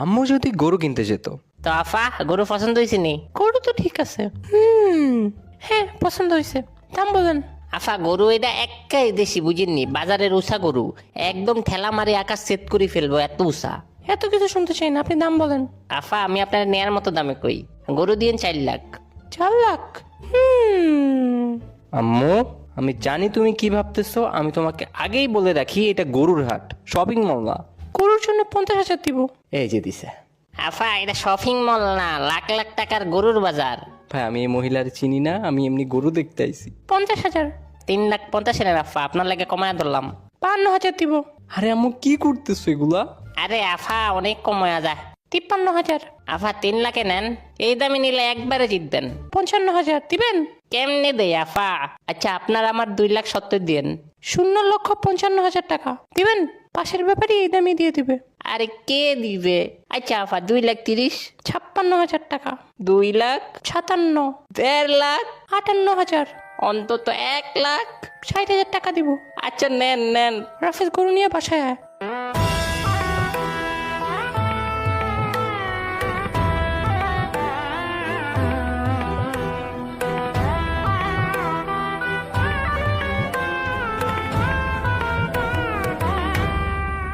আম্মু যদি গরু কিনতে যেত। তো আফা গরু পছন্দ হয়েছে নি? গরু তো ঠিক আছে। হ্যাঁ পছন্দ হয়েছে, দাম বলেন। আফা গরু এটা একাই দেশি বুঝেননি, বাজারের উষা গরু, একদম ঠেলা মারি আকাশ সেট করে ফেলবো এত উষা। এত কিছু শুনতে চাই না, আপনি দাম বলেন। আফা আমি আপনার নেয়ার মতো দামে কই, গরু দিয়েন 4 লাখ। 4 লাখ? আম্মু আমি জানি তুমি কি ভাবতেছো, আমি তোমাকে আগেই বলে রাখি এটা গরুর হাট, শপিং মল না। গরুর জন্য 50,000 দিব। এই যে দিছে। আফা এটা শপিং মল না, লাখ লাখ টাকার গরুর বাজার। ভাই আমি এই মহিলার চিনি না, আমি এমনি গরু দেখতে আইছি। 50,000। 3,50,000 আফা, আপনার লাগে কমায় ধরলাম। 52,000 দিব। আরে আম্মু কি করতেছো এগুলা? আরে আফা অনেক কমায়া যায়। 53,000। আফা 3 লাখে নেন, এই দামে নিলে একবারে জিতবেন। 55,000 দিবেন? কেমনে দেয় আফা? আচ্ছা আপনার আমার 2,70,000 দিন। 0,55,000 টাকা দিবেন? পাশের ব্যাপারই এই দামই দিয়ে দিবে। আরে কে দিবে? আচ্ছা আফা 2,30,000। 56,000 টাকা। 2,00,000। 57। 1.5 লাখ। 58,000। অন্তত 1 লাখ। 60,000 টাকা দিব। আচ্ছা নেন নেন। রাফেজ গরু নিয়ে বাসায় আয়।